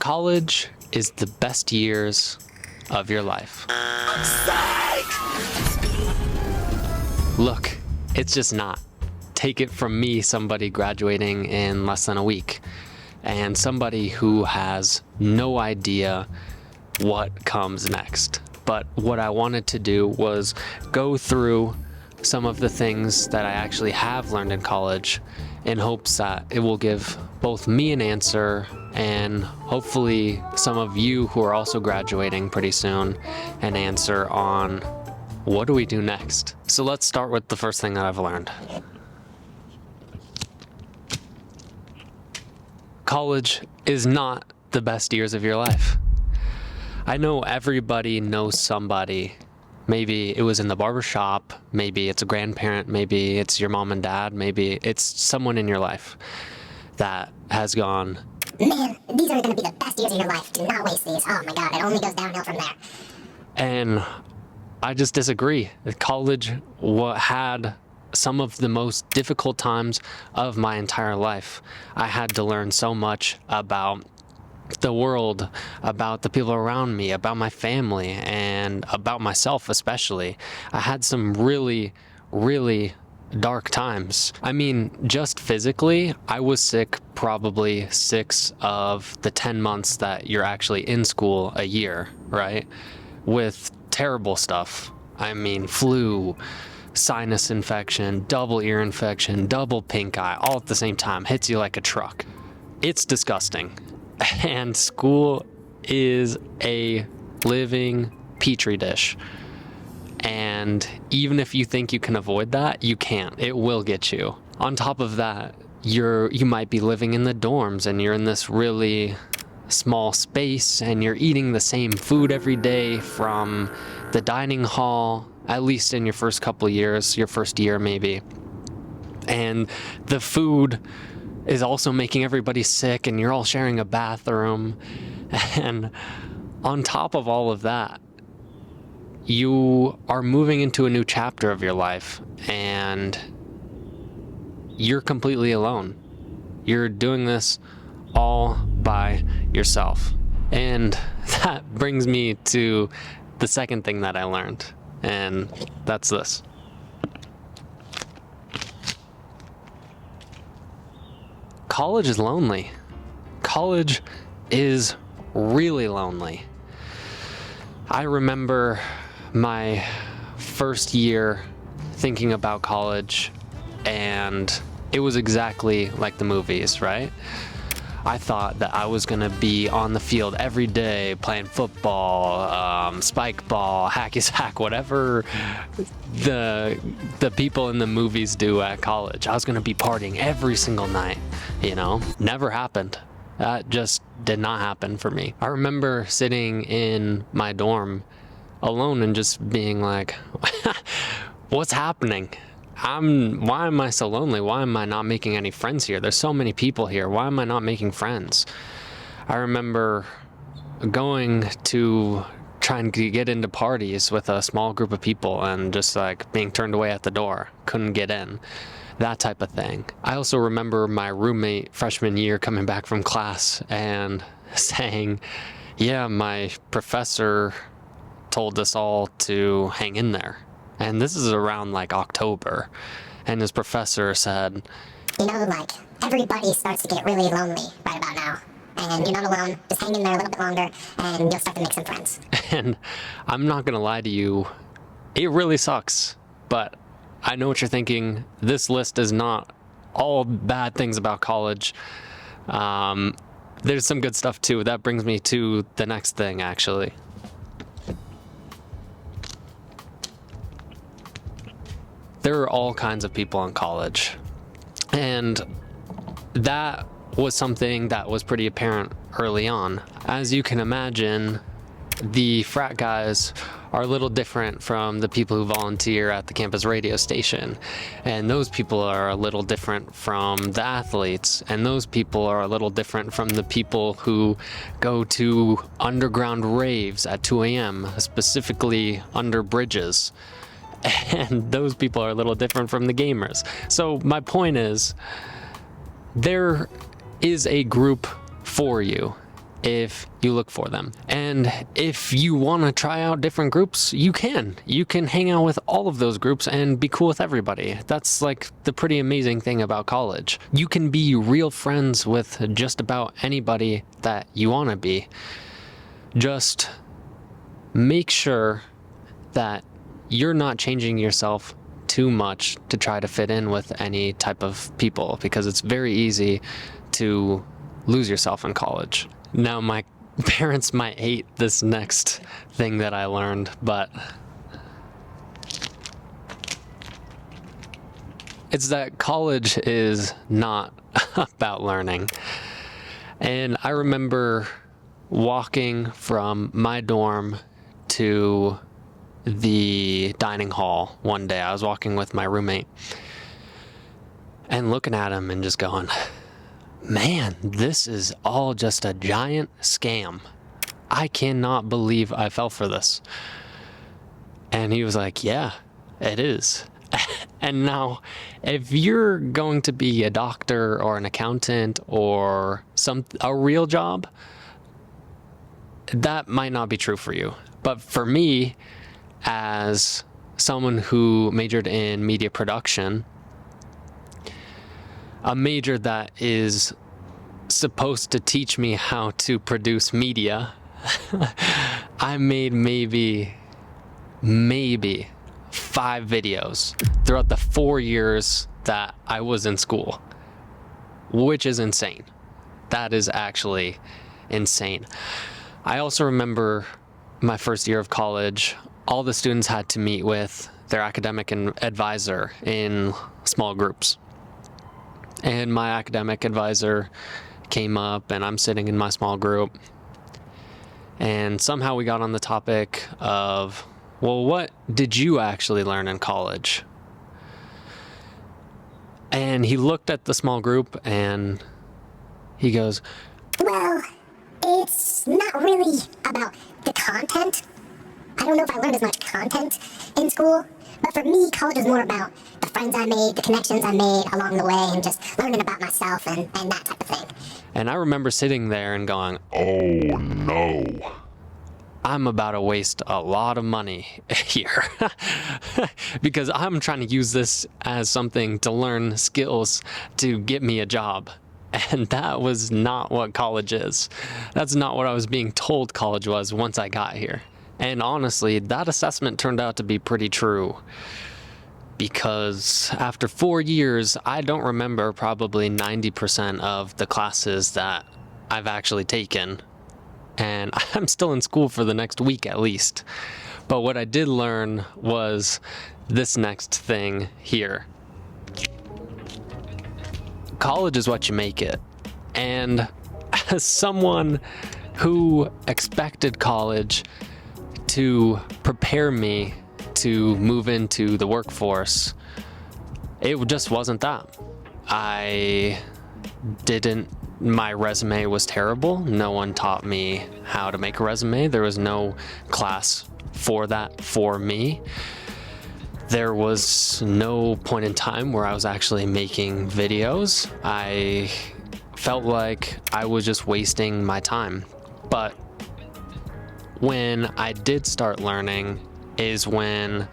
College is the best years of your life. Look, it's just not. Take it from me, somebody graduating in less than a week, and somebody who has no idea what comes next. But what I wanted to do was go through some of the things that I actually have learned in college in hopes that it will give both me an answer and hopefully some of you who are also graduating pretty soon an answer on what do we do next. So let's start with the first thing that I've learned. College is not the best years of your life. I know everybody knows somebody. Maybe it was in the barbershop, maybe it's a grandparent, maybe it's your mom and dad, maybe it's someone in your life that has gone, man, these are going to be the best years of your life. Do not waste these. Oh my God, it only goes downhill from there. And I just disagree. College had some of the most difficult times of my entire life. I had to learn so much about the world, about the people around me, about my family, and about myself especially. I had some really, really dark times. I mean, just physically, I was sick probably 6 of the 10 months that you're actually in school a year, right? With terrible stuff. I mean, flu, sinus infection, double ear infection, double pink eye, all at the same time. Hits you like a truck. It's disgusting. And school is a living petri dish. And even if you think you can avoid that, you can't. It will get you. On top of that, you might be living in the dorms and you're in this really small space and you're eating the same food every day from the dining hall, at least in your first couple of years, your first year maybe. And the food is also making everybody sick and you're all sharing a bathroom. And on top of all of that, you are moving into a new chapter of your life and you're completely alone. You're doing this all by yourself. And that brings me to the second thing that I learned, and that's this. College is lonely. College is really lonely. I remember my first year thinking about college, and it was exactly like the movies, right? I thought that I was gonna be on the field every day playing football, spike ball, hacky sack, whatever the people in the movies do at college. I was gonna be partying every single night, you know? Never happened. That just did not happen for me. I remember sitting in my dorm alone and just being like, what's happening? Why am I so lonely? Why am I not making any friends here? There's so many people here. Why am I not making friends? I remember going to trying to get into parties with a small group of people and just like being turned away at the door. Couldn't get in. That type of thing. I also remember my roommate freshman year coming back from class and saying, yeah, my professor told us all to hang in there. And this is around like October. And his professor said, you know, like, everybody starts to get really lonely right about now. And you're not alone. Just hang in there a little bit longer and you'll start to make some friends. And I'm not going to lie to you, it really sucks. But I know what you're thinking. This list is not all bad things about college. There's some good stuff too. That brings me to the next thing, actually. There are all kinds of people in college. And that was something that was pretty apparent early on. As you can imagine, the frat guys are a little different from the people who volunteer at the campus radio station. And those people are a little different from the athletes. And those people are a little different from the people who go to underground raves at 2 a.m., specifically under bridges. And those people are a little different from the gamers. So my point is, there is a group for you. if you look for them. And if you want to try out different groups, you can. You can hang out with all of those groups and be cool with everybody. That's like the pretty amazing thing about college. You can be real friends with just about anybody that you want to be. Just make sure that you're not changing yourself too much to try to fit in with any type of people, because it's very easy to lose yourself in college. Now, my parents might hate this next thing that I learned, but it's that college is not about learning. And I remember walking from my dorm to the dining hall one day. I was walking with my roommate and looking at him and just going, man, this is all just a giant scam. I cannot believe I fell for this. And he was like, yeah, it is. And now, if you're going to be a doctor or an accountant or a real job, that might not be true for you. But for me, as someone who majored in media production, a major that is supposed to teach me how to produce media, I made maybe 5 videos throughout the 4 years that I was in school, which is insane. That is actually insane. I also remember my first year of college, all the students had to meet with their academic advisor in small groups. And my academic advisor came up, and I'm sitting in my small group. And somehow we got on the topic of, well, what did you actually learn in college? And he looked at the small group and he goes, Well, it's not really about the content. I don't know if I learned as much content in school, but for me, college is more about the friends I made, the connections I made along the way, and just learning about myself and that type of thing. And I remember sitting there and going, Oh no. I'm about to waste a lot of money here because I'm trying to use this as something to learn skills to get me a job. And that was not what college is. That's not what I was being told college was once I got here. And honestly, that assessment turned out to be pretty true, because after 4 years, I don't remember probably 90% of the classes that I've actually taken. And I'm still in school for the next week at least. But what I did learn was this next thing here. College is what you make it. And as someone who expected college to prepare me to move into the workforce, it just wasn't that. My resume was terrible. No one taught me how to make a resume. There was no class for that for me. There was no point in time where I was actually making videos. I felt like I was just wasting my time. But when I did start learning is when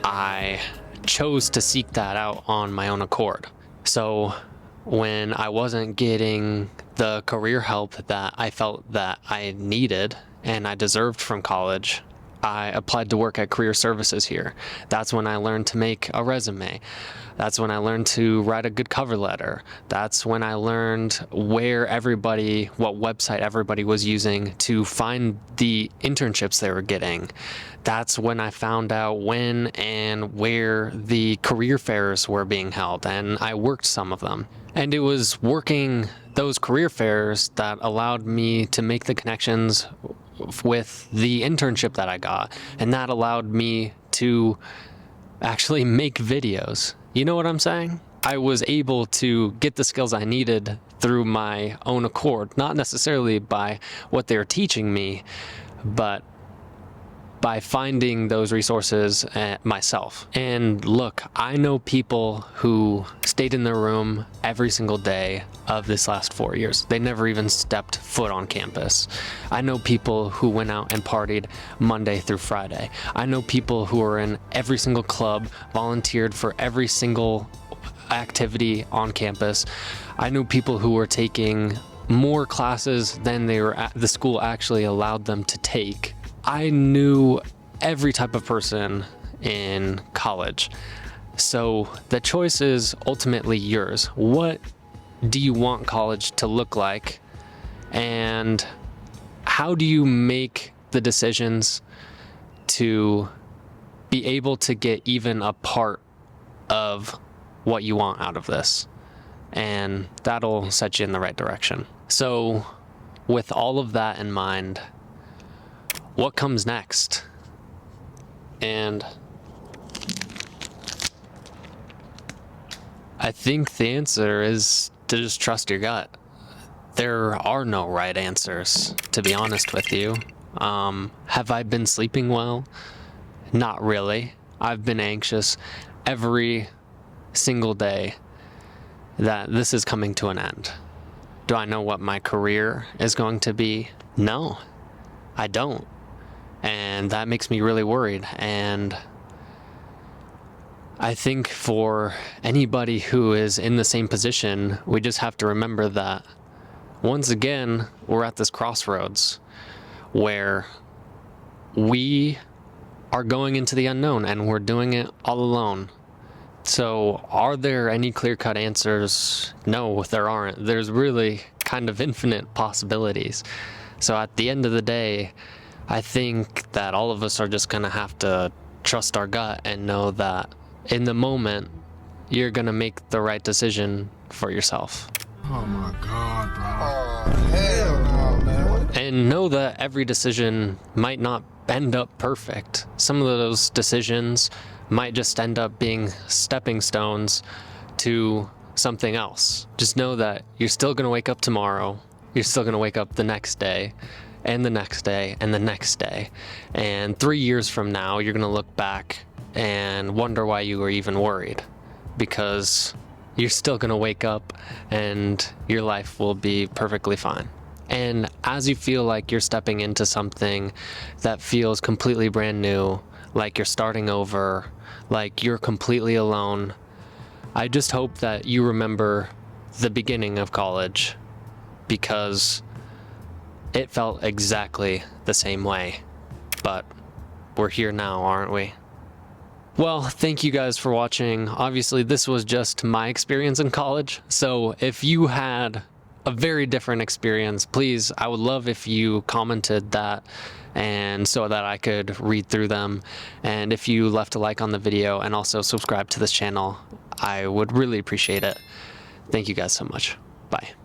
I chose to seek that out on my own accord. So when I wasn't getting the career help that I felt that I needed and I deserved from college, I applied to work at career services here. That's when I learned to make a resume. That's when I learned to write a good cover letter. That's when I learned what website everybody was using to find the internships they were getting. That's when I found out when and where the career fairs were being held, and I worked some of them. And it was working those career fairs that allowed me to make the connections with the internship that I got, and that allowed me to actually make videos. You know what I'm saying? I was able to get the skills I needed through my own accord, not necessarily by what they were teaching me, but by finding those resources myself. And look, I know people who stayed in their room every single day of this last 4 years. They never even stepped foot on campus. I know people who went out and partied Monday through Friday. I know people who are in every single club, volunteered for every single activity on campus. I know people who were taking more classes than the school actually allowed them to take. I knew every type of person in college. So the choice is ultimately yours. What do you want college to look like? And how do you make the decisions to be able to get even a part of what you want out of this? And that'll set you in the right direction. So with all of that in mind, what comes next? And I think the answer is to just trust your gut. There are no right answers, to be honest with you. Have I been sleeping well? Not really. I've been anxious every single day that this is coming to an end. Do I know what my career is going to be? No, I don't. And that makes me really worried. And I think for anybody who is in the same position, we just have to remember that once again, we're at this crossroads where we are going into the unknown and we're doing it all alone. So are there any clear-cut answers? No, there aren't. There's really kind of infinite possibilities. So at the end of the day, I think that all of us are just going to have to trust our gut and know that in the moment, you're going to make the right decision for yourself. Oh my God, bro. Oh, hell no, man. And know that every decision might not end up perfect. Some of those decisions might just end up being stepping stones to something else. Just know that you're still going to wake up tomorrow. You're still going to wake up the next day, and the next day, and the next day. And 3 years from now, you're going to look back and wonder why you were even worried. Because you're still going to wake up and your life will be perfectly fine. And as you feel like you're stepping into something that feels completely brand new, like you're starting over, like you're completely alone, I just hope that you remember the beginning of college, because it felt exactly the same way. But we're here now, aren't we? Well, thank you guys for watching. Obviously, this was just my experience in college. So if you had a very different experience, please, I would love if you commented that, and so that I could read through them. And if you left a like on the video and also subscribe to this channel, I would really appreciate it. Thank you guys so much. Bye.